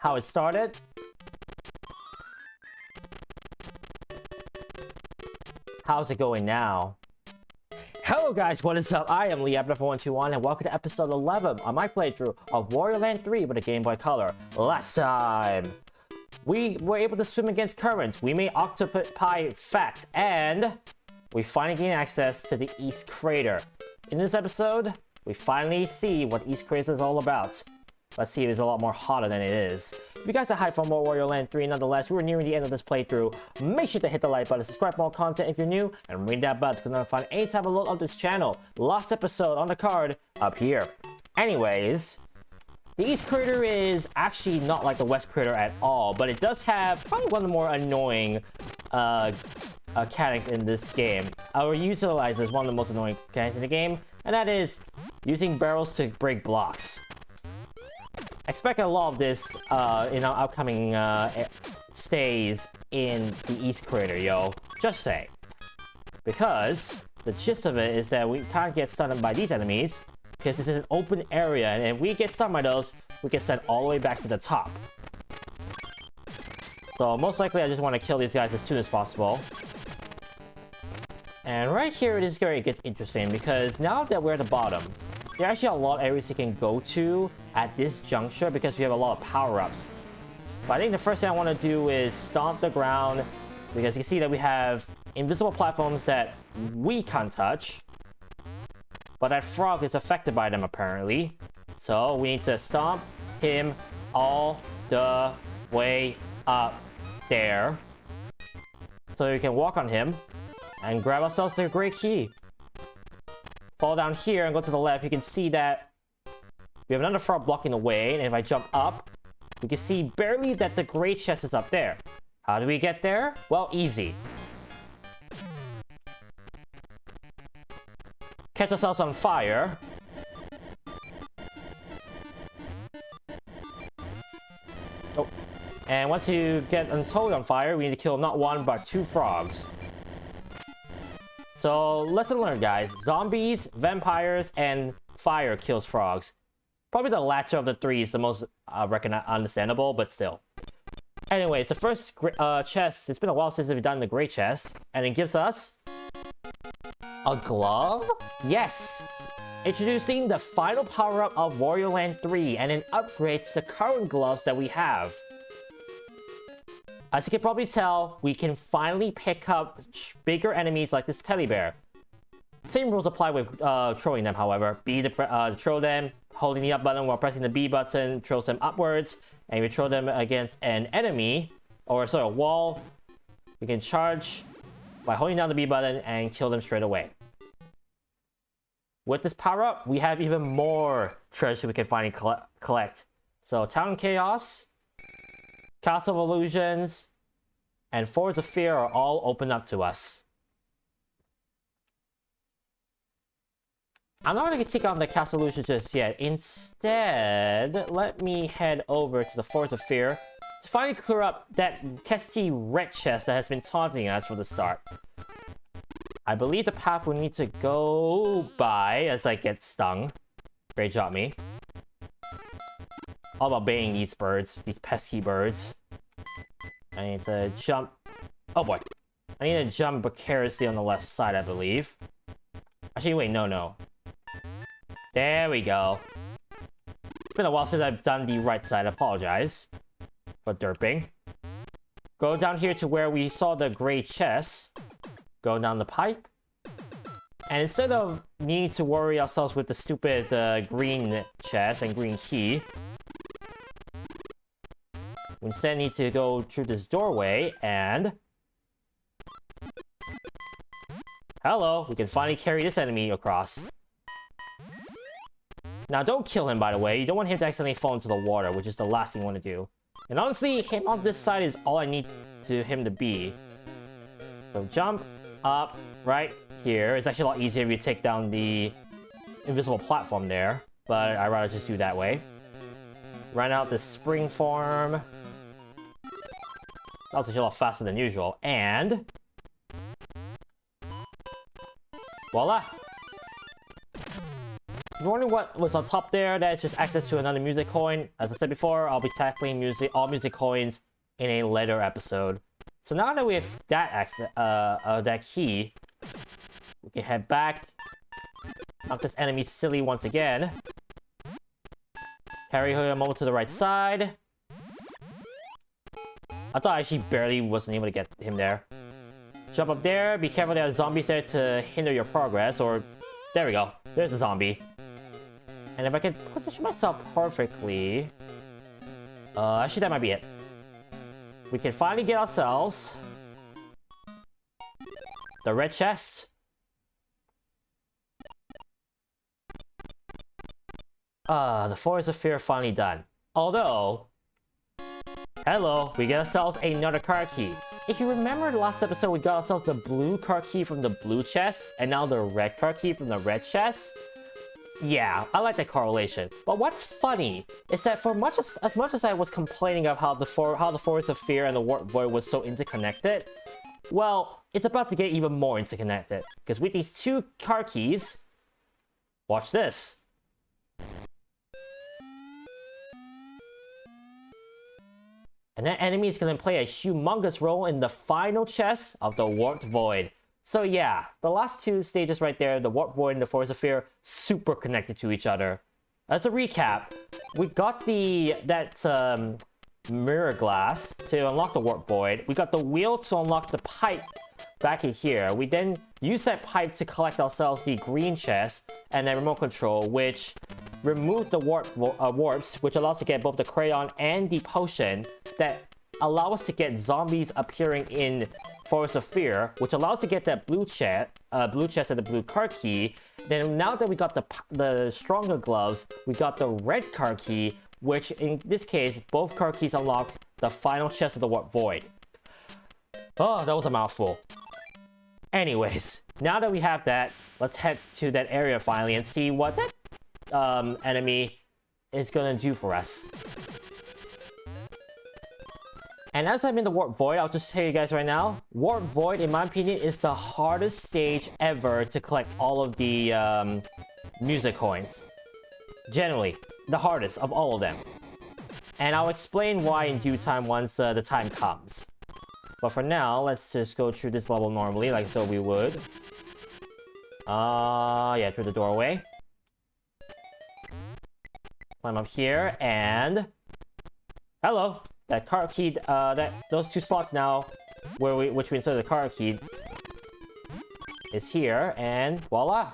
how it started. How's it going now? Hello guys, what is up? I am Liab121 and welcome to episode 11 on my playthrough of Wario Land 3 with a Game Boy Color. Last time, we were able to swim against currents, we made octopi fat, and we finally gained access to the East Crater. In this episode, we finally see what East Crater is all about. Let's see if it's a lot more hotter than it is. If you guys are hyped for more Wario Land 3, nonetheless, we're nearing the end of this playthrough. Make sure to hit the like button, subscribe for more content if you're new, and ring that bell to notify any time I load up this channel. Last episode on the card up here. Anyways, the East Crater is actually not like the West Crater at all, but it does have probably one of the more annoying mechanics in this game. Or utilize as one of the most annoying mechanics in the game, and that is using barrels to break blocks. Expect a lot of this in our upcoming stays in the East Crater, yo. Just say. Because the gist of it is that we can't get stunned by these enemies because this is an open area, and if we get stunned by those, we get sent all the way back to the top. So most likely I just want to kill these guys as soon as possible. And right here it is where it gets interesting, because now that we're at the bottom, there are actually a lot of areas you can go to at this juncture because we have a lot of power-ups. But I think the first thing I want to do is stomp the ground, because you can see that we have invisible platforms that we can't touch. But that frog is affected by them apparently. So we need to stomp him all the way up there. So we can walk on him and grab ourselves the great key. Fall down here and go to the left, you can see that we have another frog blocking the way, and if I jump up, you can see barely that the great chest is up there. How do we get there? Well, easy. Catch ourselves on fire. Oh. And once you get totally on fire, we need to kill not one, but 2 frogs. So, lesson learned, guys. Zombies, vampires, and fire kills frogs. Probably the latter of the 3 is the most understandable, but still. Anyways, the first chest, it's been a while since we've done the great chest, and it gives us a glove? Yes! Introducing the final power-up of Wario Land 3, and an upgrade to the current gloves that we have. As you can probably tell, we can finally pick up bigger enemies like this teddy bear. Same rules apply with throwing them, however. B to throw them, holding the up button while pressing the B button throws them upwards. And if you throw them against an enemy, or sorry, a wall, we can charge by holding down the B button and kill them straight away. With this power-up, we have even more treasure we can finally collect. So, Town Chaos, Castle of Illusions, and Forest of Fear are all open up to us. I'm not going to take on the Castle of Illusions just yet. Instead, let me head over to the Forest of Fear to finally clear up that pesky red chest that has been taunting us from the start. I believe the path we need to go by as I get stung. Great job, me. All about baiting these birds, these pesky birds. I need to jump. Oh boy. I need to jump precariously on the left side, I believe. Actually, wait, no. There we go. It's been a while since I've done the right side. I apologize for derping. Go down here to where we saw the gray chest. Go down the pipe. And instead of needing to worry ourselves with the stupid green chest and green key, we instead need to go through this doorway and... Hello, we can finally carry this enemy across. Now don't kill him, by the way. You don't want him to accidentally fall into the water, which is the last thing you want to do. And honestly, him on this side is all I need him to be. So jump up right here. It's actually a lot easier if you take down the invisible platform there, but I'd rather just do that way. Run out the spring form. That was actually a lot faster than usual. And... voila! you're wondering what was on top there, that's just access to another music coin. As I said before, I'll be tackling all music coins in a later episode. So now that we have that access, that key, we can head back. Knock this enemy silly once again. Carry him over to the right side. I thought I actually barely wasn't able to get him there. Jump up there. Be careful, there are zombies there to hinder your progress. Or, there we go. There's a zombie. And if I can position myself perfectly... actually, that might be it. We can finally get ourselves... the red chest. The Forest of Fear finally done. Although... hello, we get ourselves another card key. If you remember the last episode, we got ourselves the blue card key from the blue chest, and now the red card key from the red chest. Yeah, I like that correlation. But what's funny is that for as much as I was complaining of how the Forest of Fear and the Warp Void was so interconnected, well, it's about to get even more interconnected. Because with these two card keys, watch this. And that enemy is going to play a humongous role in the final chest of the Warped Void. So yeah, the last two stages right there, the Warped Void and the Forest of Fear, super connected to each other. As a recap, we got that mirror glass to unlock the Warped Void. We got the wheel to unlock the pipe back in here. We then use that pipe to collect ourselves the green chest and then remote control, which removed the warps, which allows us to get both the crayon and the potion that allow us to get zombies appearing in Forest of Fear, which allows us to get that blue chest and the blue card key. Then now that we got the stronger gloves, we got the red card key, which in this case, both card keys unlock the final chest of the Warp Void. Oh, that was a mouthful. Anyways, now that we have that, let's head to that area finally and see what that enemy is gonna do for us. And as I'm in the Warp Void, I'll just tell you guys right now, Warp Void, in my opinion, is the hardest stage ever to collect all of the music coins. Generally, the hardest of all of them. And I'll explain why in due time once the time comes. But for now, let's just go through this level normally, like so we would. Yeah, through the doorway. Climb up here, and... hello! That card key, those two slots now, which we inserted the card key, is here, and voila!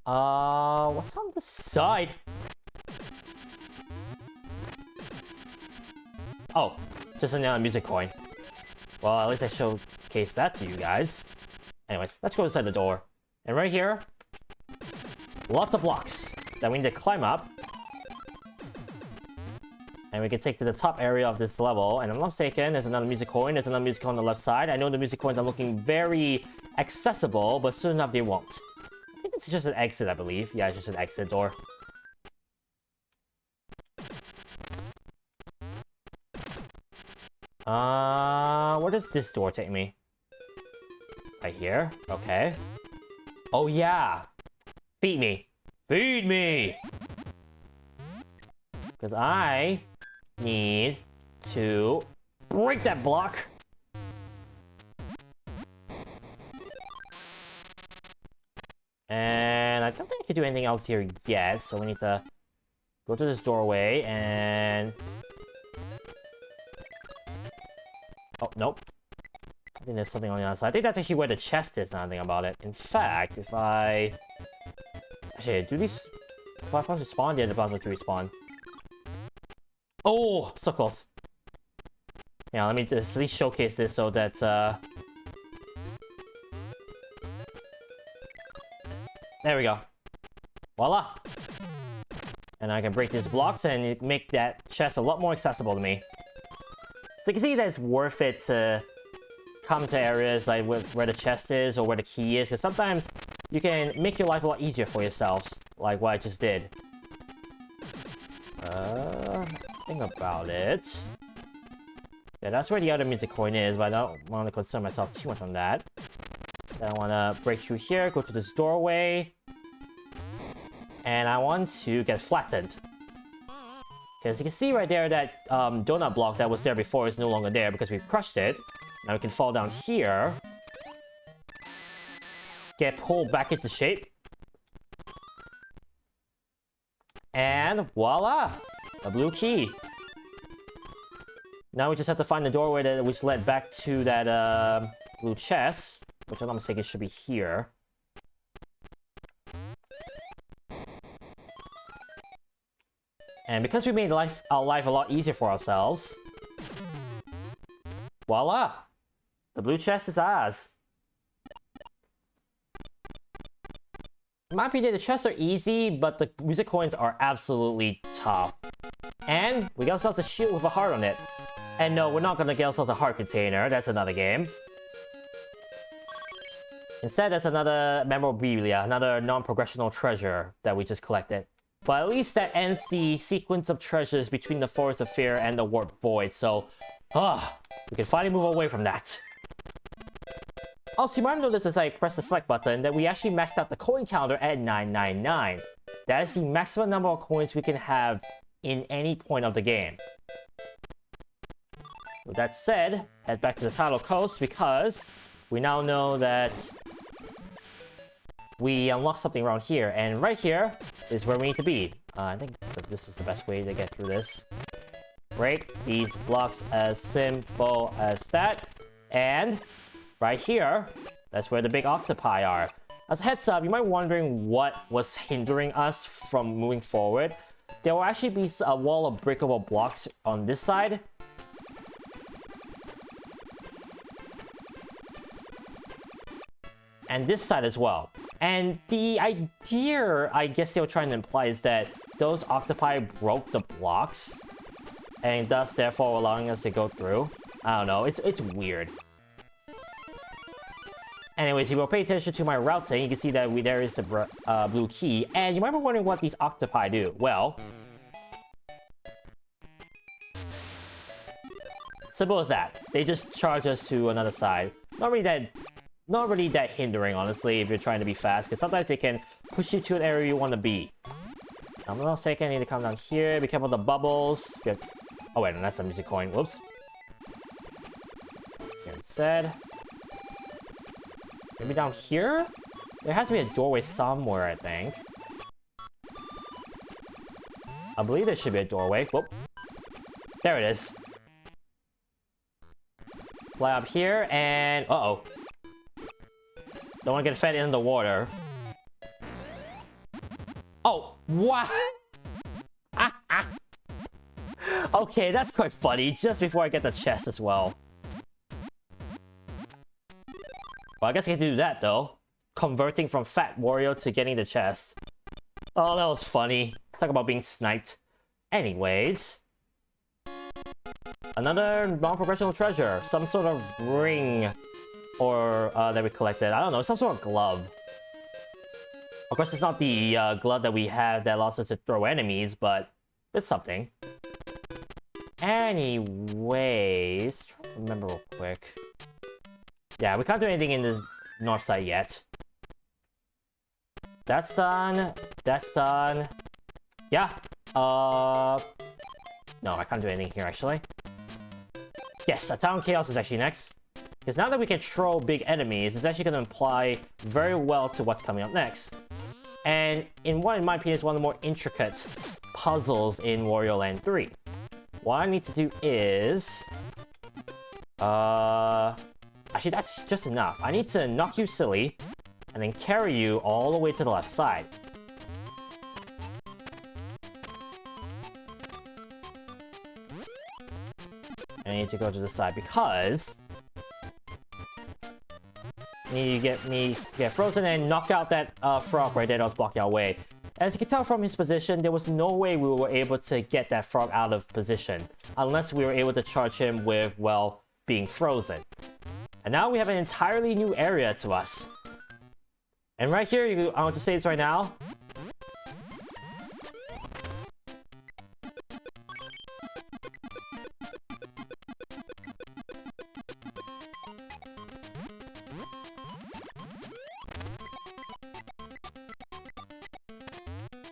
What's on the side? Oh, just another music coin. Well, at least I showcased that to you guys. Anyways, let's go inside the door. And right here, lots of blocks that we need to climb up. And we can take to the top area of this level. And if I'm not mistaken, there's another music coin. There's another music coin on the left side. I know the music coins are looking very accessible, but soon enough they won't. I think it's just an exit, I believe. Yeah, it's just an exit door. Where does this door take me? Right here? Okay. Oh yeah! Feed me! Feed me! Because I need to break that block. And I don't think I can do anything else here yet, so we need to go to this doorway and... oh, nope. I think there's something on the other side. I think that's actually where the chest is, now I think about it. In fact, if I... actually, do these... if I force to spawn, yeah, the boss will respawn. Oh, so close. Yeah, let me just at least showcase this so that, there we go. Voila! And I can break these blocks and make that chest a lot more accessible to me. So you can see that it's worth it to come to areas like where the chest is or where the key is, because sometimes you can make your life a lot easier for yourselves, like what I just did. Think about it. Yeah, that's where the other music coin is, but I don't want to concern myself too much on that. Then I want to break through here, go to this doorway. And I want to get flattened. Because you can see right there that donut block that was there before is no longer there because we've crushed it. Now we can fall down here. Get pulled back into shape. And voila! A blue key. Now we just have to find the doorway that which led back to that blue chest. Which I'm not mistaken should be here. And because we made our life a lot easier for ourselves, voila! The blue chest is ours. In my opinion, the chests are easy, but the music coins are absolutely tough. And we got ourselves a shield with a heart on it. And no, we're not gonna get ourselves a heart container. That's another game. Instead, that's another memorabilia, another non-progressional treasure that we just collected. But at least that ends the sequence of treasures between the Forest of Fear and the Warped Void, so... we can finally move away from that. Also, you might have noticed as I press the select button that we actually maxed out the coin counter at 999. That is the maximum number of coins we can have in any point of the game. With that said, head back to the Tidal Coast because we now know that we unlocked something around here, and right here is where we need to be. I think that this is the best way to get through this. Break these blocks as simple as that, and right here, that's where the big octopi are. As a heads up, you might be wondering what was hindering us from moving forward. There will actually be a wall of breakable blocks on this side. And this side as well. And the idea, I guess they were trying to imply, is that those octopi broke the blocks, and thus, therefore, allowing us to go through. I don't know, it's weird. Anyways, if you will pay attention to my routing, you can see that there is the blue key. And you might be wondering what these octopi do. Well, simple as that. They just charge us to another side. Not really that hindering, honestly, if you're trying to be fast, because sometimes they can push you to an area you want to be. I'm not mistaken, I need to come down here, be careful of the bubbles. Oh wait, no, that's a music coin, whoops. Here instead. Maybe down here? There has to be a doorway somewhere, I think. I believe there should be a doorway. Whoop. There it is. Fly up here, and... uh-oh. Don't want to get fed in the water. Oh, what? Okay, that's quite funny. Just before I get the chest as well. Well, I guess I can do that, though. Converting from Fat Wario to getting the chest. Oh, that was funny. Talk about being sniped. Anyways. Another non-professional treasure. Some sort of ring. Or, that we collected. I don't know, some sort of glove. Of course, it's not the glove that we have that allows us to throw enemies, but it's something. Anyways, try to remember real quick. Yeah, we can't do anything in the north side yet. That's done. That's done. Yeah. No, I can't do anything here, actually. Yes, a Town Chaos is actually next. Because now that we control big enemies, it's actually going to apply very well to what's coming up next. And in my opinion, is one of the more intricate puzzles in Wario Land 3. What I need to do is... actually, that's just enough. I need to knock you silly, and then carry you all the way to the left side. And I need to go to the side because... you get frozen and knock out that frog right there that was blocking our way. As you can tell from his position, there was no way we were able to get that frog out of position unless we were able to charge him with, well, being frozen. And now we have an entirely new area to us. And right here, I want to say this right now.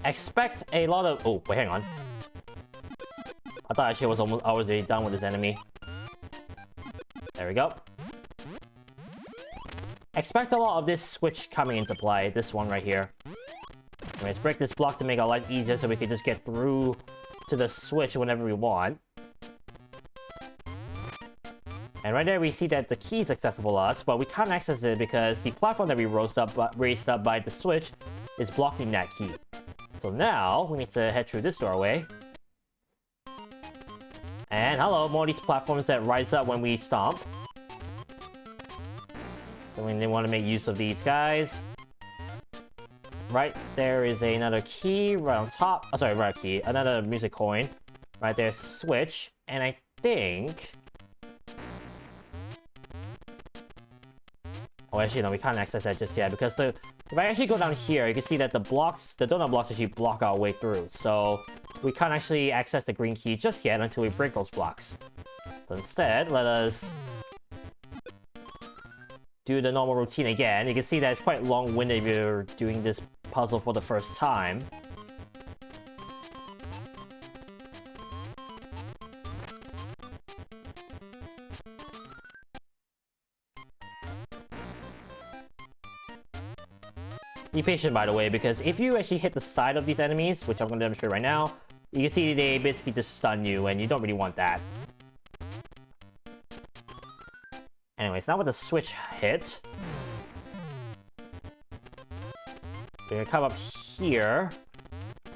expect a lot of... Oh, wait, hang on. I thought actually I was already done with this enemy. There we go. Expect a lot of this switch coming into play. This one right here. Let's break this block to make our life easier so we can just get through to the switch whenever we want. And right there we see that the key is accessible to us, but we can't access it because the platform that we raised up by the switch is blocking that key. So now we need to head through this doorway. And hello, more of these platforms that rise up when we stomp. So we want to make use of these guys. Right there is another key right on top. Oh, sorry, right key. Another music coin. Right there's a switch. And I think... Oh, actually, no, we can't access that just yet because if I actually go down here, you can see that the donut blocks actually block our way through. So we can't actually access the green key just yet until we break those blocks. So instead, let us do the normal routine again. You can see that it's quite long-winded if you're doing this puzzle for the first time. Be patient, by the way, because if you actually hit the side of these enemies, which I'm going to demonstrate right now, you can see they basically just stun you, and you don't really want that. Anyways, now with the switch hit, we're going to come up here,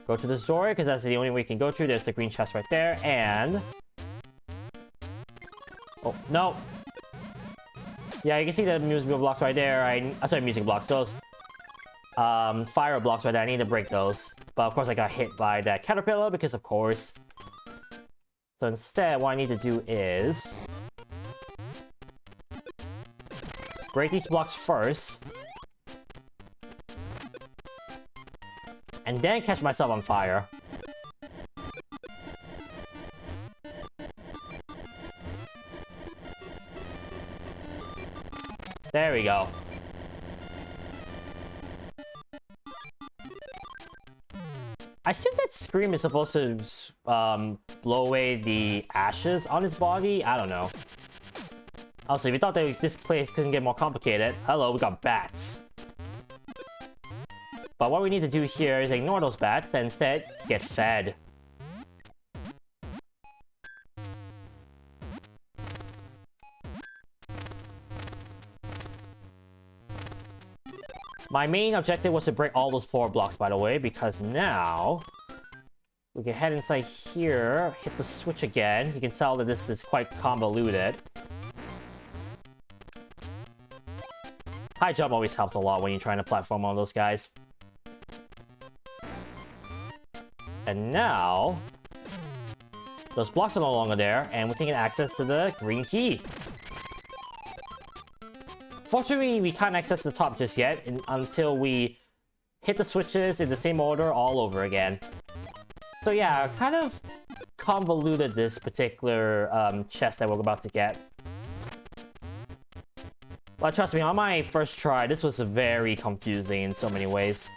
go to this door, because that's the only way you can go through. There's the green chest right there, and... Oh, no! Yeah, you can see the music blocks right there. Sorry, music blocks. Those fire blocks right there. I need to break those. But of course I got hit by that caterpillar because of course. So instead, what I need to do is... break these blocks first. And then catch myself on fire. There we go. I assume that Scream is supposed to blow away the ashes on his body? I don't know. Also, if you thought that this place couldn't get more complicated, hello, we got bats. But what we need to do here is ignore those bats and instead get fed. My main objective was to break all those floor blocks, by the way, because now we can head inside here, hit the switch again. You can tell that this is quite convoluted. High jump always helps a lot when you're trying to platform on those guys. And now, those blocks are no longer there, and we can get access to the green key. Fortunately, we can't access the top just yet until we hit the switches in the same order all over again. So yeah, kind of convoluted this particular chest that we're about to get. But trust me, on my first try, this was very confusing in so many ways.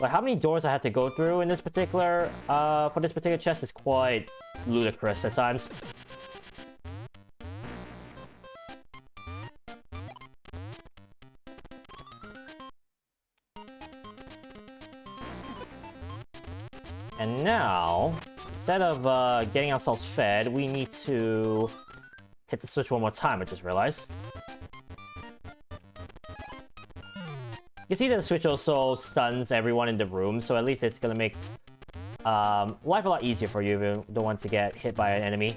Like how many doors I have to go through in this particular, for this particular chest is quite ludicrous at times. And now, instead of getting ourselves fed, we need to hit the switch one more time, I just realized. You see that the switch also stuns everyone in the room, so at least it's gonna make life a lot easier for you if you don't want to get hit by an enemy.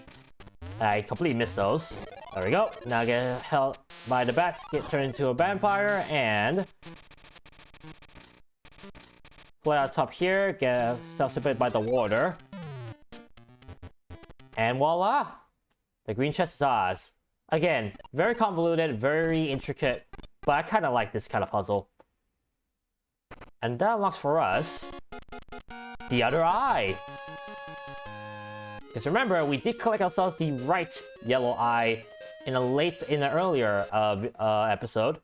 I completely missed those. There we go. Now get held by the bats, get turned into a vampire, and... fly out top here, get self-supported by the water. And voila! The green chest is ours. Again, very convoluted, very intricate, but I kind of like this kind of puzzle. And that unlocks for us the other eye. Because remember, we did collect ourselves the right yellow eye in an earlier episode.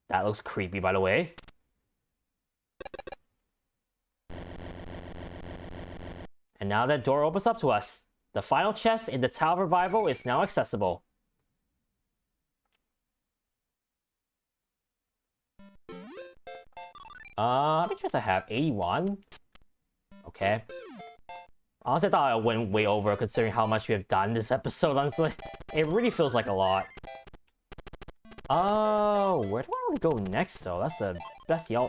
That looks creepy, by the way. And now that door opens up to us. The final chest in the Tower Revival is now accessible. How many chests I have? 81? Okay. Honestly, I thought I went way over considering how much we have done this episode, honestly. It really feels like a lot. Oh, where do I want to go next, though? That's the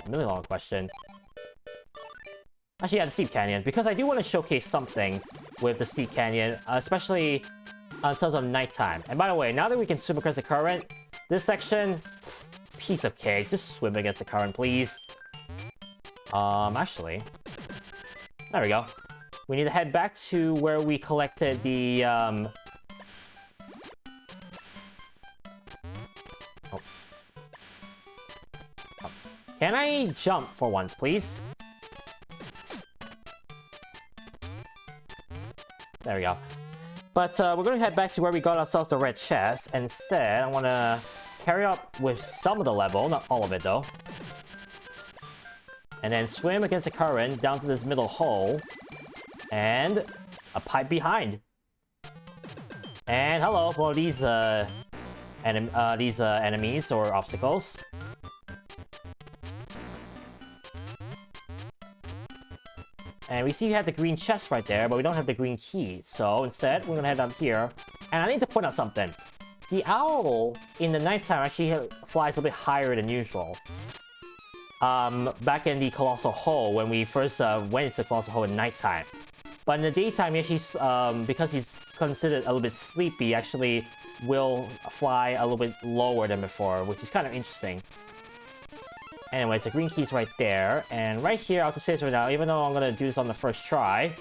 million-dollar question. Actually, yeah, the Steep Canyon, because I do want to showcase something with the Steep Canyon, especially in terms of nighttime. And by the way, now that we can swim against the current, this section, piece of cake. Just swim against the current, please. Actually, there we go. We need to head back to where we collected the, Oh. Can I jump for once, please? There we go. But we're going to head back to where we got ourselves the red chest. Instead, I want to carry up with some of the level, not all of it though. And then swim against the current down to this middle hole. And a pipe behind. And hello, for these enemies or obstacles. And we see you have the green chest right there, but we don't have the green key. So instead, we're gonna head up here. And I need to point out something. The owl in the nighttime actually flies a bit higher than usual. Back in the Colossal Hole, when we first went into the Colossal Hole in nighttime. But in the daytime, he's because he's considered a little bit sleepy, actually will fly a little bit lower than before, which is kind of interesting. Anyways, the green key's right there, and right here, I'll just say this right now, even though I'm gonna do this on the first try,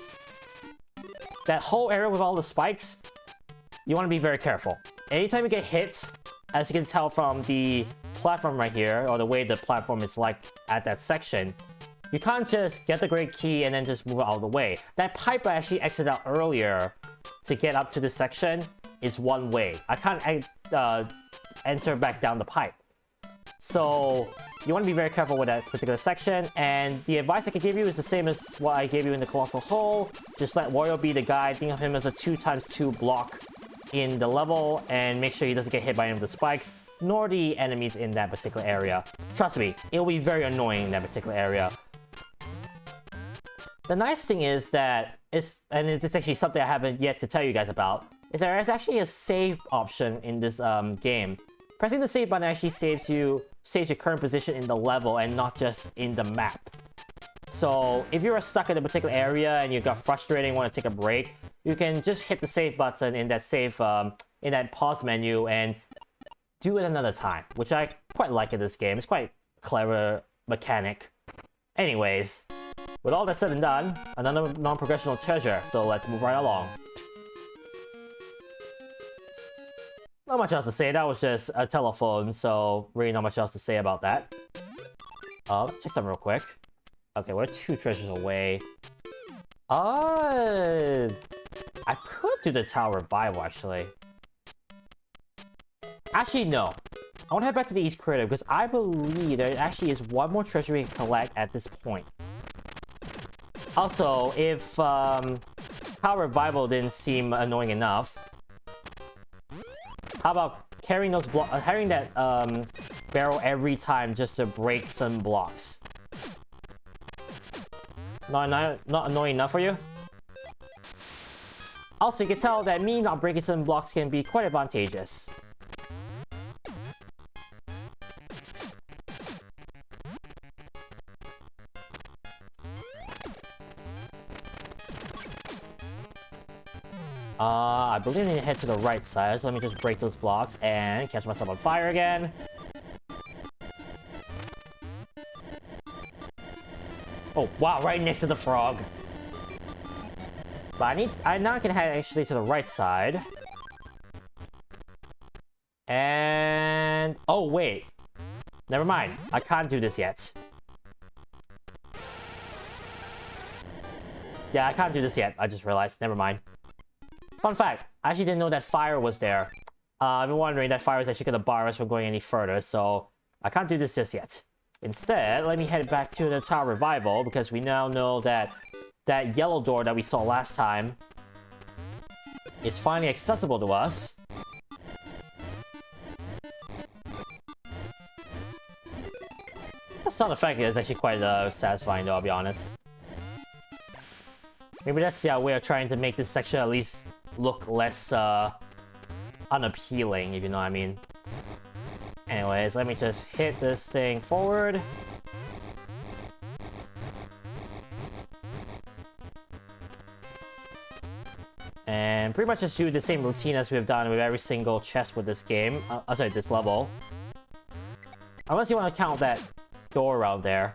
that whole area with all the spikes, you want to be very careful. Anytime you get hit, as you can tell from the platform right here, or the way the platform is like at that section, you can't just get the great key and then just move it out of the way. That pipe I actually exited out earlier to get up to this section is one way. I can't enter back down the pipe. So you want to be very careful with that particular section, and the advice I can give you is the same as what I gave you in the Colossal Hole. Just let Wario be the guy. Think of him as a 2x2 block in the level, and make sure he doesn't get hit by any of the spikes, nor the enemies in that particular area. Trust me, it'll be very annoying in that particular area. The nice thing is that, it's actually something I haven't yet to tell you guys about, is there is actually a save option in this game. Pressing the save button actually saves your current position in the level and not just in the map. So if you're stuck in a particular area and you got frustrated and want to take a break, you can just hit the save button in that in that pause menu and do it another time, which I quite like in this game. It's quite a clever mechanic. Anyways, with all that said and done, another non-progressional treasure, so let's move right along. Not much else to say, that was just a telephone, so really not much else to say about that. Check something real quick. Okay, we're 2 treasures away. I could do the Tower Revival, actually. Actually, no. I want to head back to the East Crater, because I believe there actually is one more treasure we can collect at this point. Also, if Tower Revival didn't seem annoying enough, how about carrying those carrying that barrel every time just to break some blocks? Not annoying enough for you? Also, you can tell that me not breaking some blocks can be quite advantageous. I believe I need to head to the right side, so let me just break those blocks and catch myself on fire again. Oh, wow, right next to the frog. But I'm not gonna head actually to the right side. And... oh, wait. Never mind. I can't do this yet. Yeah, I can't do this yet. I just realized. Never mind. Fun fact, I actually didn't know that fire was there. I've been wondering that fire is actually going to bar us from going any further, so I can't do this just yet. Instead, let me head back to the Tower Revival, because we now know that that yellow door that we saw last time is finally accessible to us. The sound effect is actually quite satisfying though, I'll be honest. Maybe that's the way of trying to make this section at least look less unappealing, if you know what I mean. Anyways, let me just hit this thing forward. And pretty much just do the same routine as we've done with every single chest with this game. Sorry, this level. Unless you want to count that door around there.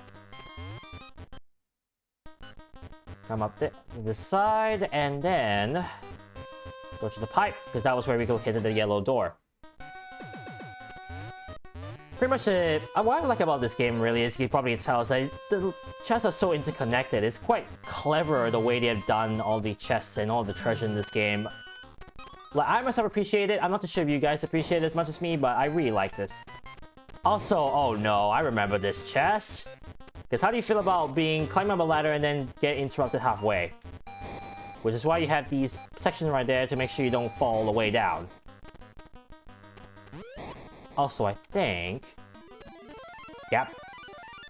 Come up this side, and then go to the pipe, because that was where we located the yellow door. Pretty much what I like about this game really is, you probably can tell, is that the chests are so interconnected. It's quite clever the way they have done all the chests and all the treasure in this game. Like, I myself appreciate it. I'm not too sure if you guys appreciate it as much as me, but I really like this. Also, oh no, I remember this chest. Because how do you feel about climbing up a ladder and then get interrupted halfway? Which is why you have these sections right there to make sure you don't fall all the way down. Also, I think... Yep.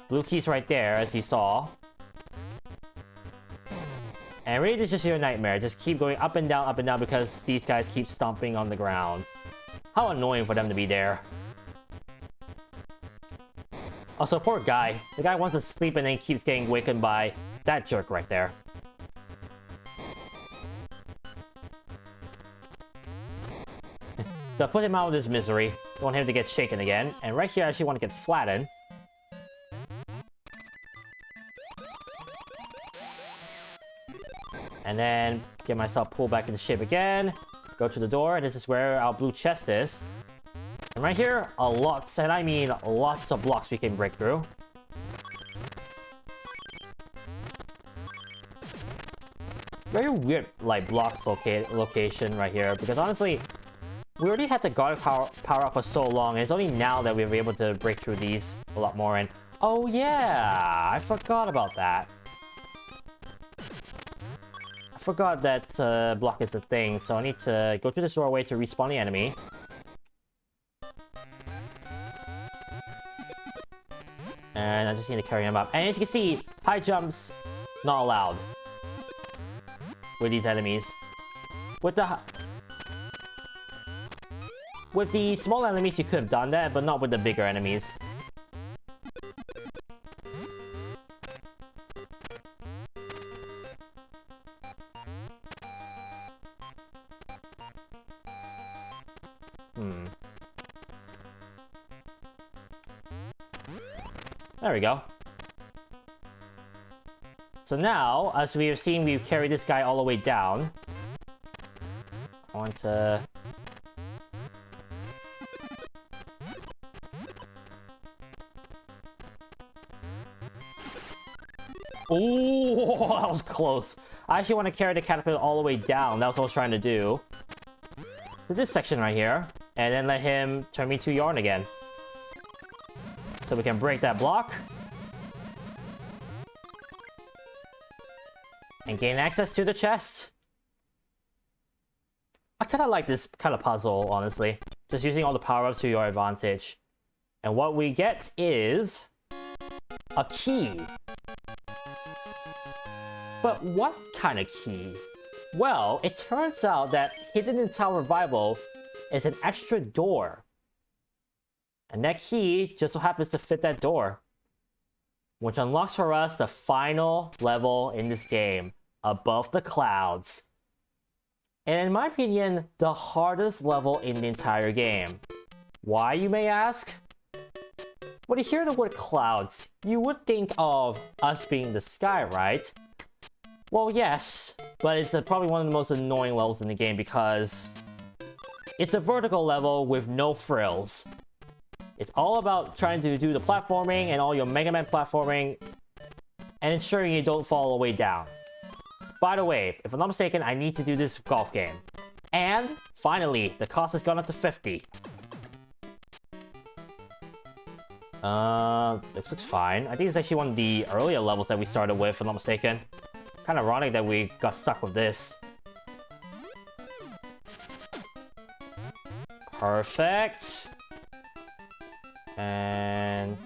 Blue key's right there, as you saw. And really, this is just your nightmare. Just keep going up and down, because these guys keep stomping on the ground. How annoying for them to be there. Also, poor guy. The guy wants to sleep and then keeps getting wakened by that jerk right there. So put him out of his misery. Don't want him to get shaken again. And right here, I actually want to get flattened. And then get myself pulled back into shape again. Go to the door, and this is where our blue chest is. And right here, and I mean lots of blocks we can break through. Very weird, like, blocks location right here, because honestly, we already had the guard power up for so long, and it's only now that we were able to break through these a lot more. And oh yeah, I forgot about that. I forgot that block is a thing, so I need to go to this doorway to respawn the enemy. And I just need to carry him up. And as you can see, high jumps not allowed with these enemies. With the small enemies, you could have done that, but not with the bigger enemies. There we go. So now, as we have seen, we've carried this guy all the way down. I want to... Oh, that was close. I actually want to carry the caterpillar all the way down. That's what I was trying to do. To this section right here. And then let him turn me to yarn again. So we can break that block. And gain access to the chest. I kind of like this kind of puzzle, honestly. Just using all the power-ups to your advantage. And what we get is... a key. But what kind of key? Well, it turns out that hidden in Tower Revival is an extra door. And that key just so happens to fit that door. Which unlocks for us the final level in this game. Above the Clouds. And in my opinion, the hardest level in the entire game. Why, you may ask? When you hear the word clouds, you would think of us being the sky, right? Well, yes, but it's probably one of the most annoying levels in the game because it's a vertical level with no frills. It's all about trying to do the platforming and all your Mega Man platforming and ensuring you don't fall all the way down. By the way, if I'm not mistaken, I need to do this golf game. And finally, the cost has gone up to 50. This looks fine. I think it's actually one of the earlier levels that we started with, if I'm not mistaken. Kind of ironic that we got stuck with this. Perfect. And...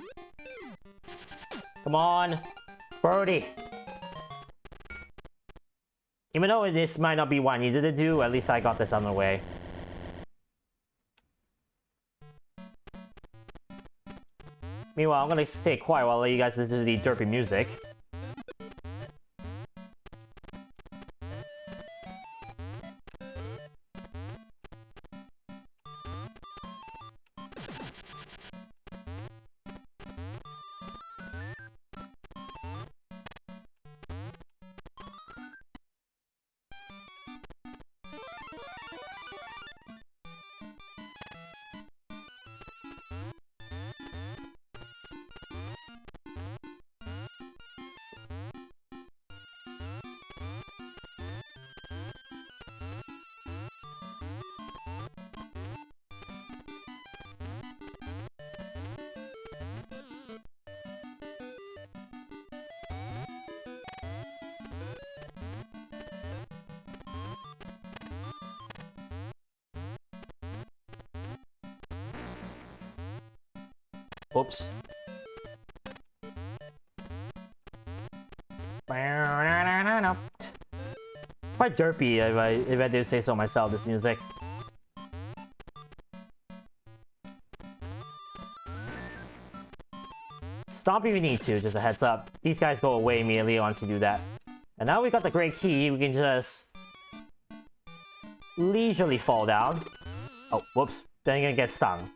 come on. Birdie. Even though this might not be what I needed to do, at least I got this on the way. Meanwhile, I'm gonna stay quiet while I let you guys listen to the derpy music. Whoops. Quite derpy if I do say so myself, this music. Stomp if you need to, just a heads up. These guys go away immediately once you do that. And now we got the great key, we can just leisurely fall down. Oh, whoops. Then you're gonna get stung.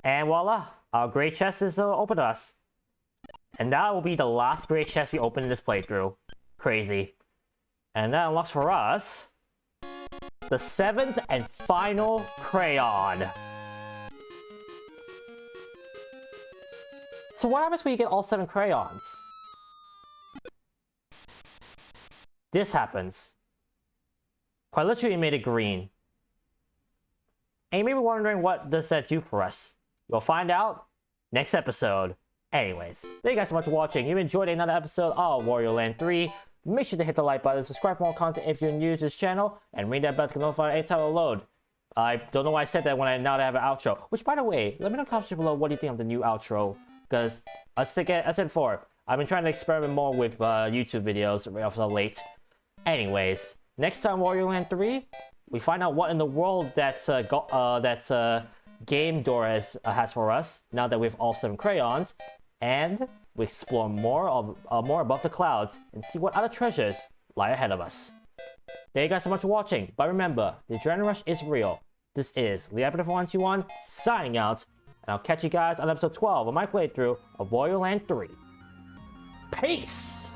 And voila! Our great chest is open to us. And that will be the last great chest we open in this playthrough. Crazy. And that unlocks for us the 7th and final crayon. So what happens when you get all 7 crayons? This happens. Quite literally made it green. And you may be wondering, what does that do for us? You'll find out next episode. Anyways, thank you guys so much for watching. If you enjoyed another episode of Wario Land 3, make sure to hit the like button, subscribe for more content if you're new to this channel, and ring that bell to get notified anytime I load. I don't know why I said that when now that I have an outro. Which, by the way, let me know in the comments below what do you think of the new outro. Because, as I said before, I've been trying to experiment more with YouTube videos of late. Anyways, next time Wario Land 3, we find out what in the world that game door has for us, now that we have all 7 crayons. And we explore more above the clouds and see what other treasures lie ahead of us. Thank you guys so much for watching, but remember, the adrenaline rush is real. This is Liam4121 signing out, and I'll catch you guys on episode 12 of my playthrough of Wario Land 3. Peace!